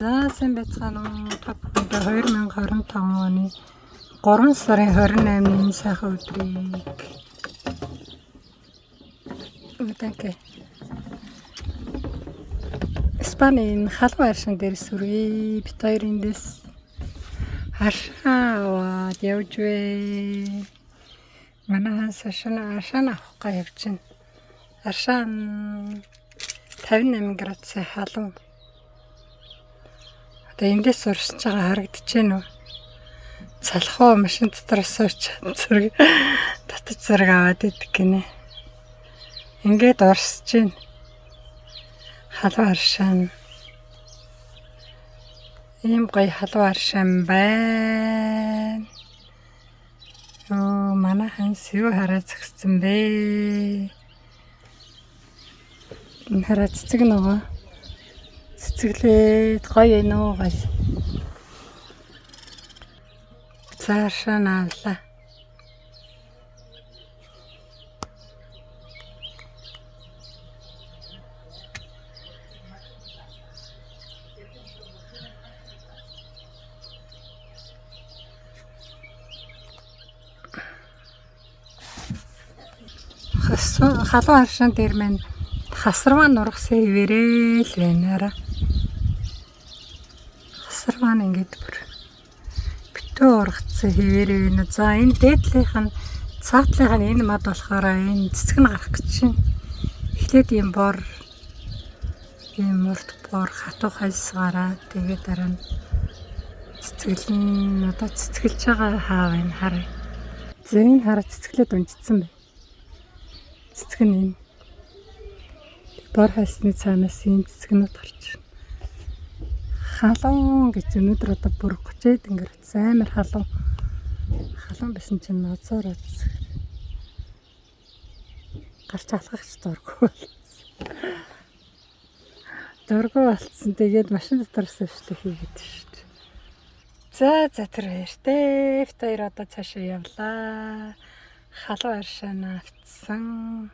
За сайн байцгаана уу? Та бүхэндээ 2025 оны 3 сарын 28-ны сайхан өдрийг үдэнэ. Испанийн халуун аршин дээр сүргий бит хоёр эндээс аваад явж вэ. Манай аршаан авах явж байна. Аршаан 58 градусын халуун. Одоо эндээс урсж байгаа харагдаж байна уу? Цалхуу машин дотроос сууч зэрэг татаж зэрэг аваад идэг гинэ. Ингээд урсж байна. Халуун аршаан. Ийм гоё халуун аршаан байна. Оо манайхан сэв хараа зогссон бэ. Энэ хараа цэцэг нөгөө. Цэцэглээд гоё байна уу гоё. Цаашаа навлаа. Халуун аршаан дээр маань хасармаа нургасан хിവэрээ л байна. Хасармаа ингээд бүр битүү ургацсан хിവэрээ байна. За энэ дээдлийнх нь цаатлынх нь энэ мад болохоор энэ цэцэг нь гарах гэж байна. Эхлээд ийм бор ийм урт бор хатуу хайсгаараа тэгээд дараа нь цэцэглэн одоо цэцгэлж байгаа хаа байна харъя. Зэн хараа цэцгэлээд унжицсан байна. Цэцэг нь энэ бор хайсны цаанаас ийм цэцгнүүд гарч байна. Халуун гэж өнөөдөр одоо бүр 30-д ингээд амар халуун. Халуун байсан чинь ноцоор үзэх. Гарч алхахч дурггүй болсон. Дурггүй болцсон. Тэгээд машин дотроос өвчлөх хийгээд шүү дээ. За тэр баяртай. Бит хоёр одоо цаашаа явлаа. Халуун аршаан авцсан.